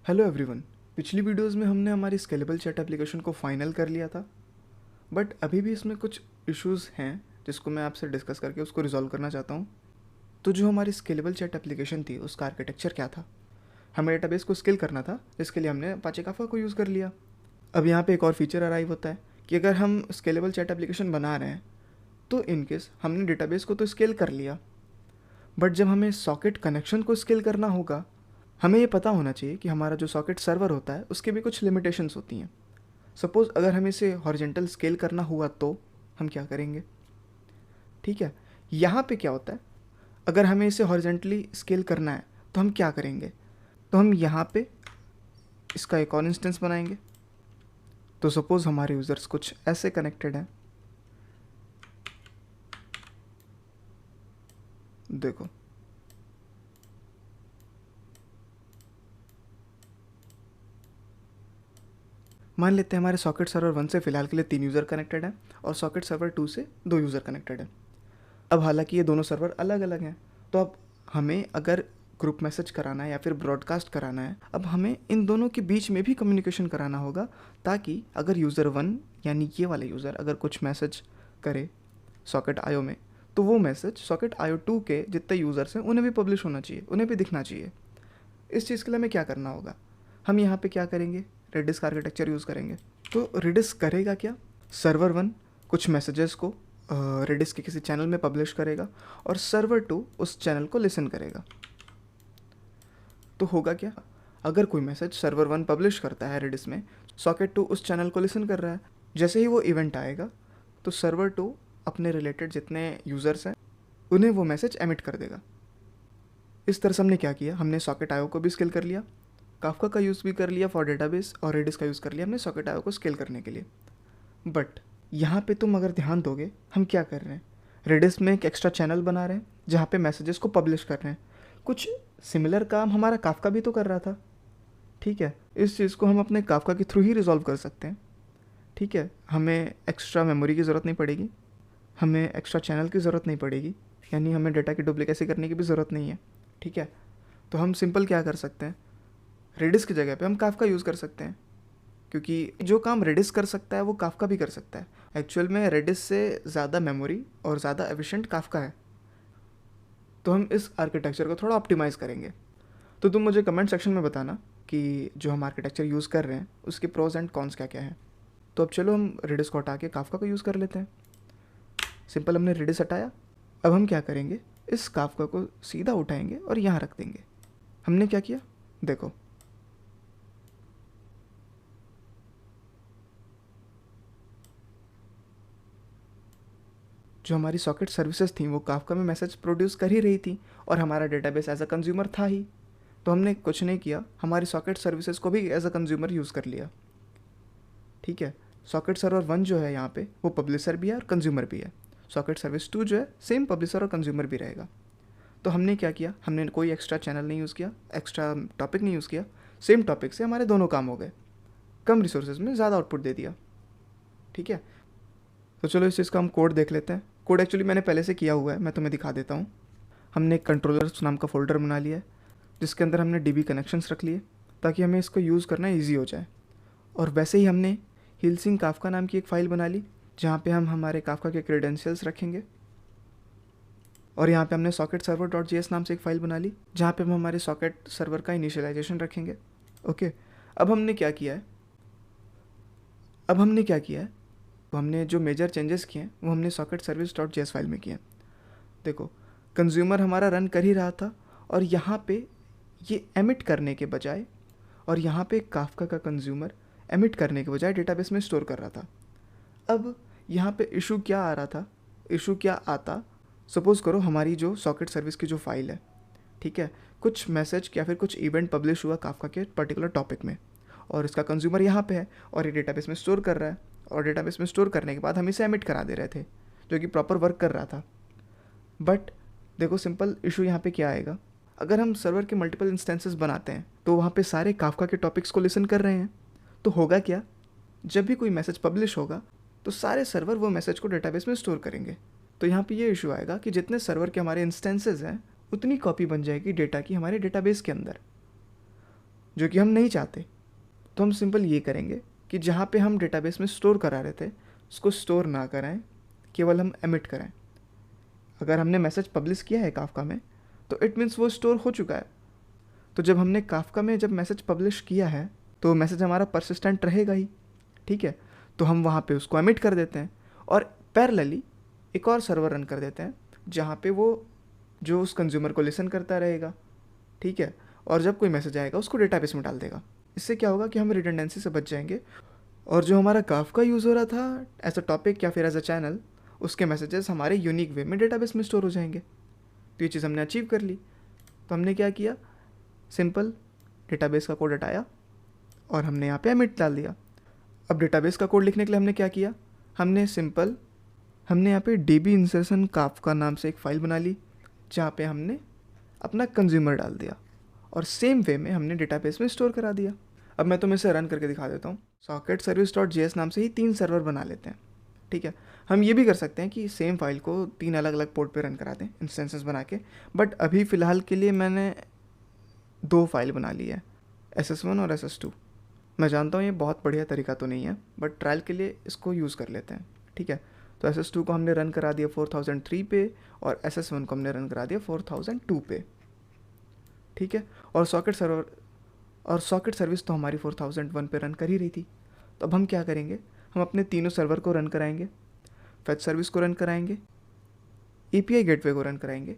Hello everyone. पिछली videos में हमने हमारी स्केलेबल चैट एप्लीकेशन को फाइनल कर लिया था, बट अभी भी इसमें कुछ इश्यूज़ हैं जिसको मैं आपसे डिस्कस करके उसको रिजॉल्व करना चाहता हूँ। तो जो हमारी स्केलेबल चैट एप्लीकेशन थी उसका आर्किटेक्चर क्या था? हमें डेटाबेस को स्केल करना था, जिसके लिए हमने अपाचे काफा को यूज़ कर लिया। अब यहाँ पे एक और फीचर अराइव होता है कि अगर हम स्केलेबल चैट एप्लीकेशन बना रहे हैं तो इनकेस हमने डेटाबेस को तो स्केल कर लिया, बट जब हमें सॉकेट कनेक्शन को स्केल करना होगा, हमें ये पता होना चाहिए कि हमारा जो सॉकेट सर्वर होता है उसके भी कुछ लिमिटेशंस होती हैं। सपोज़ अगर हमें इसे हॉरिजेंटल स्केल करना हुआ तो हम क्या करेंगे? ठीक है, यहाँ पे क्या होता है, अगर हमें इसे हॉरिजेंटली स्केल करना है तो हम क्या करेंगे? तो हम यहाँ पे इसका एक और इंस्टेंस बनाएंगे। तो सपोज़ हमारे यूज़र्स कुछ ऐसे कनेक्टेड हैं, देखो मान लेते हैं हमारे सॉकेट सर्वर 1 से फ़िलहाल के लिए 3 यूज़र कनेक्टेड हैं और सॉकेट सर्वर 2 से 2 यूज़र कनेक्टेड हैं। अब हालांकि ये दोनों सर्वर अलग अलग हैं, तो अब हमें अगर ग्रुप मैसेज कराना है या फिर ब्रॉडकास्ट कराना है, अब हमें इन दोनों के बीच में भी कम्युनिकेशन कराना होगा, ताकि अगर यूज़र 1 यानी ये वाला यूज़र अगर कुछ मैसेज करे सॉकेट आयो में, तो वो मैसेज सॉकेट आयो 2 के जितने यूज़र्स हैं उन्हें भी पब्लिश होना चाहिए, उन्हें भी दिखना चाहिए। इस चीज़ के लिए हमें क्या करना होगा? हम यहाँ पे क्या करेंगे? रेडिस का आर्किटेक्चर यूज़ करेंगे। तो रेडिस करेगा क्या? सर्वर 1 कुछ मैसेजेस को रेडिस के किसी चैनल में पब्लिश करेगा और सर्वर 2 उस चैनल को लिसन करेगा। तो होगा क्या? अगर कोई मैसेज सर्वर 1 पब्लिश करता है रेडिस में, सॉकेट 2 उस चैनल को लिसन कर रहा है, जैसे ही वो इवेंट आएगा तो सर्वर 2 अपने रिलेटेड जितने यूज़र्स हैं उन्हें वो मैसेज एमिट कर देगा। इस तरह से हमने क्या किया, हमने सॉकेट आयो को भी स्केल कर लिया, काफका का यूज़ भी कर लिया फॉर डेटाबेस, और रेडिस का यूज़ कर लिया हमने सॉकेट आयो को स्केल करने के लिए। बट यहाँ पे तुम अगर ध्यान दोगे, हम क्या कर रहे हैं? रेडिस में एक एक्स्ट्रा चैनल बना रहे हैं जहाँ पे मैसेजेस को पब्लिश कर रहे हैं। कुछ सिमिलर काम हमारा काफका भी तो कर रहा था। ठीक है, इस चीज़ को हम अपने काफका के थ्रू ही रिजॉल्व कर सकते हैं। ठीक है, हमें एक्स्ट्रा मेमोरी की ज़रूरत नहीं पड़ेगी, हमें एक्स्ट्रा चैनल की ज़रूरत नहीं पड़ेगी, यानी हमें डेटा की डुप्लीकेसी करने की भी ज़रूरत नहीं है। ठीक है, तो हम सिंपल क्या कर सकते हैं, रेडिस की जगह पे हम काफका यूज़ कर सकते हैं, क्योंकि जो काम रेडिस कर सकता है वो काफका भी कर सकता है। एक्चुअल में रेडिस से ज़्यादा मेमोरी और ज़्यादा एफिशिएंट काफका है। तो हम इस आर्किटेक्चर को थोड़ा ऑप्टिमाइज़ करेंगे। तो तुम मुझे कमेंट सेक्शन में बताना कि जो हम आर्किटेक्चर यूज़ कर रहे हैं उसके प्रोज एंड कॉन्स क्या क्या हैं। तो अब चलो हम रेडिस को हटा के काफका को यूज़ कर लेते हैं। सिंपल, हमने रेडिस हटाया। अब हम क्या करेंगे, इस काफका को सीधा उठाएंगे और यहाँ रख देंगे। हमने क्या किया, देखो जो हमारी सॉकेट सर्विसेज थी वो काफका में मैसेज प्रोड्यूस कर ही रही थी और हमारा डेटाबेस एज अ कंज्यूमर था ही। तो हमने कुछ नहीं किया, हमारी सॉकेट सर्विसेज को भी एज अ कंज्यूमर यूज़ कर लिया। ठीक है, सॉकेट सर्वर 1 जो है यहाँ पे वो पब्लिशर भी है और कंज्यूमर भी है। सॉकेट सर्विस 2 जो है सेम पब्लिशर और कंज्यूमर भी रहेगा। तो हमने क्या किया, हमने कोई एक्स्ट्रा चैनल नहीं यूज़ किया, एक्स्ट्रा टॉपिक नहीं यूज़ किया, सेम टॉपिक से हमारे दोनों काम हो गए, कम रिसोर्सेज में ज़्यादा आउटपुट दे दिया। ठीक है, तो चलो इस चीज़ का हम कोड देख लेते हैं। कोड एक्चुअली मैंने पहले से किया हुआ है, मैं तुम्हें दिखा देता हूँ। हमने एक कंट्रोलर्स नाम का फ़ोल्डर बना लिया है जिसके अंदर हमने डीबी कनेक्शंस रख लिए ताकि हमें इसको यूज़ करना ईजी हो जाए। और वैसे ही हमने हिलसिंग काफका नाम की एक फ़ाइल बना ली जहाँ पे हम हमारे काफका के क्रेडेंशियल्स रखेंगे। और यहाँ पे हमने सॉकेट सर्वर डॉट जी नाम से एक फ़ाइल बना ली जहाँ पे हम हमारे सॉकेट सर्वर का इनिशियलाइजेशन रखेंगे। ओके, अब हमने क्या किया है, तो हमने जो मेजर चेंजेस किए हैं वो हमने socket service dot G file में किए हैं। देखो, कंज्यूमर हमारा रन कर ही रहा था और यहाँ पे ये एमिट करने के बजाय, और यहाँ पे काफका का कंज्यूमर एमिट करने के बजाय डेटाबेस में स्टोर कर रहा था। अब यहाँ पे इशू क्या आ रहा था, इशू क्या आता, सपोज़ करो हमारी जो सॉकेट सर्विस की जो फाइल है, ठीक है, कुछ मैसेज या फिर कुछ इवेंट पब्लिश हुआ काफका के पर्टिकुलर टॉपिक में और इसका कंज्यूमर यहाँ पे है और ये डेटाबेस में स्टोर कर रहा है, और डेटाबेस में स्टोर करने के बाद हम इसे एमिट करा दे रहे थे जो कि प्रॉपर वर्क कर रहा था। बट देखो, सिंपल इशू यहाँ पे क्या आएगा, अगर हम सर्वर के मल्टीपल इंस्टेंसेस बनाते हैं तो वहाँ पे सारे काफका के टॉपिक्स को लिसन कर रहे हैं, तो होगा क्या, जब भी कोई मैसेज पब्लिश होगा तो सारे सर्वर वो मैसेज को डेटाबेस में स्टोर करेंगे। तो यहाँ पे ये इशू आएगा कि जितने सर्वर के हमारे इंस्टेंसेस हैं उतनी कॉपी बन जाएगी डेटा की हमारे डेटाबेस के अंदर। जो कि हम नहीं चाहते। तो हम सिंपल ये करेंगे कि जहाँ पे हम डेटाबेस में स्टोर करा रहे थे उसको स्टोर ना कराएं, केवल हम एमिट कराएं। अगर हमने मैसेज पब्लिश किया है काफका में तो इट मीन्स वो स्टोर हो चुका है। तो जब हमने काफका में जब मैसेज पब्लिश किया है तो मैसेज हमारा परसिस्टेंट रहेगा ही, ठीक है। तो हम वहाँ पे उसको एमिट कर देते हैं और पैरेलली एक और सर्वर रन कर देते हैं जहाँ पे वो जो उस कंज्यूमर को लिसन करता रहेगा, ठीक है। और जब कोई मैसेज आएगा उसको डेटाबेस में डाल देगा। इससे क्या होगा कि हम रिडंडेंसी से बच जाएंगे और जो हमारा काफका यूज़ हो रहा था एज अ टॉपिक या फिर एज अ चैनल, उसके मैसेजेस हमारे यूनिक वे में डेटाबेस में स्टोर हो जाएंगे। तो ये चीज़ हमने अचीव कर ली। तो हमने क्या किया, सिंपल डेटाबेस का कोड हटाया और हमने यहाँ पे एमिट डाल दिया। अब डेटाबेस का कोड लिखने के लिए हमने क्या किया, हमने यहाँ पे db insertion काफका नाम से एक फ़ाइल बना ली जहाँ पे हमने अपना कंज्यूमर डाल दिया और सेम वे में हमने डेटाबेस में स्टोर करा दिया। अब मैं तुम्हें इसे रन करके दिखा देता हूँ। सॉकेट सर्विस डॉट JS नाम से ही 3 सर्वर बना लेते हैं, ठीक है। हम ये भी कर सकते हैं कि सेम फाइल को 3 अलग अलग पोर्ट पे रन करा दें इंस्टेंसेस बना के, बट अभी फ़िलहाल के लिए मैंने 2 फाइल बना ली है, SS1 और SS2। मैं जानता हूँ ये बहुत बढ़िया तरीका तो नहीं है, बट ट्रायल के लिए इसको यूज़ कर लेते हैं, ठीक है। तो SS2 को हमने रन करा दिया 4003 पे और SS1 को हमने रन करा दिया 4002 पे, ठीक है। और सॉकेट सर्विस तो हमारी 4001 पे रन कर ही रही थी। तो अब हम क्या करेंगे, हम अपने तीनों सर्वर को रन कराएंगे, फेच सर्विस को रन कराएंगे, API गेटवे को रन कराएंगे,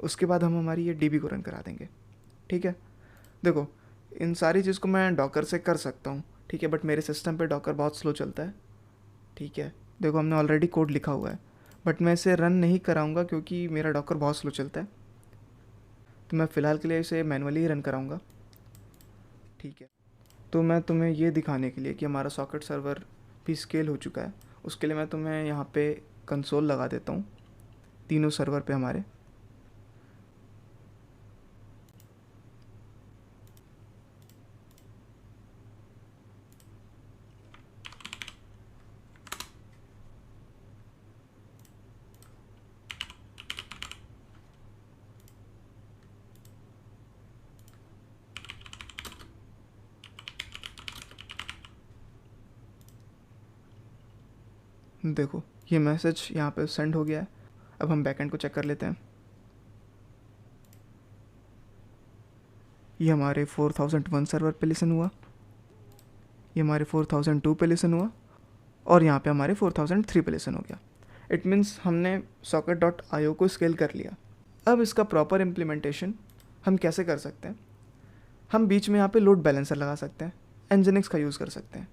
उसके बाद हम हमारी ये DB को रन करा देंगे, ठीक है। देखो इन सारी चीज़ को मैं डॉकर से कर सकता हूँ, ठीक है, बट मेरे सिस्टम पे डॉकर बहुत स्लो चलता है, ठीक है। देखो हमने ऑलरेडी कोड लिखा हुआ है बट मैं इसे रन नहीं कराऊंगा क्योंकि मेरा डॉकर बहुत स्लो चलता है। तो मैं फ़िलहाल के लिए इसे मैनुअली ही रन कराऊंगा, ठीक है। तो मैं तुम्हें ये दिखाने के लिए कि हमारा सॉकेट सर्वर भी स्केल हो चुका है, उसके लिए मैं तुम्हें यहाँ पे कंसोल लगा देता हूँ तीनों सर्वर पे हमारे। देखो ये मैसेज यहाँ पे सेंड हो गया है। अब हम बैकएंड को चेक कर लेते हैं। ये हमारे 4001 सर्वर पे लिसन हुआ, ये हमारे 4002 पे लिसन हुआ और यहाँ पे हमारे 4003 पे लिसन हो गया। इट मीन्स हमने socket.io को स्केल कर लिया। अब इसका प्रॉपर इम्प्लीमेंटेशन हम कैसे कर सकते हैं, हम बीच में यहाँ पे लोड बैलेंसर लगा सकते हैं, Nginx का यूज़ कर सकते हैं,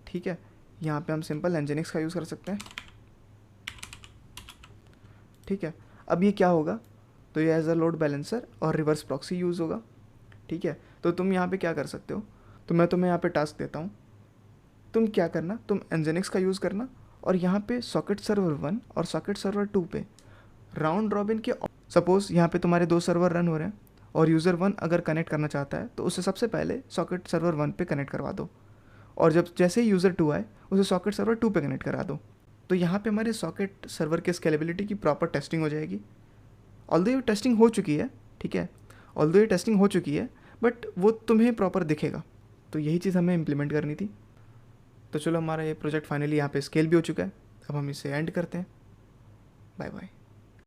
ठीक है। यहाँ पे हम सिंपल Nginx का यूज़ कर सकते हैं, ठीक है। अब ये क्या होगा, तो ये एज अ लोड बैलेंसर और रिवर्स प्रॉक्सी यूज़ होगा, ठीक है। तो तुम यहाँ पे क्या कर सकते हो, तो मैं तुम्हें यहाँ पे टास्क देता हूँ, तुम क्या करना, तुम Nginx का यूज़ करना और यहाँ पे सॉकेट सर्वर 1 और सॉकेट सर्वर 2 पे राउंड रॉबिन के, सपोज़ यहाँ पे तुम्हारे 2 सर्वर रन हो रहे हैं और यूज़र 1 अगर कनेक्ट करना चाहता है तो उसे सबसे पहले सॉकेट सर्वर 1 पे कनेक्ट करवा दो और जब जैसे ही यूज़र 2 आए उसे सॉकेट सर्वर 2 पे कनेक्ट करा दो। तो यहाँ पे हमारे सॉकेट सर्वर के स्केलेबिलिटी की प्रॉपर टेस्टिंग हो जाएगी। ऑल्दो ये टेस्टिंग हो चुकी है, ठीक है, ऑल्दो ये टेस्टिंग हो चुकी है बट वो तुम्हें प्रॉपर दिखेगा। तो यही चीज़ हमें इम्प्लीमेंट करनी थी। तो चलो हमारा ये प्रोजेक्ट फाइनली यहाँ पे स्केल भी हो चुका है। अब हम इसे एंड करते हैं। Bye bye.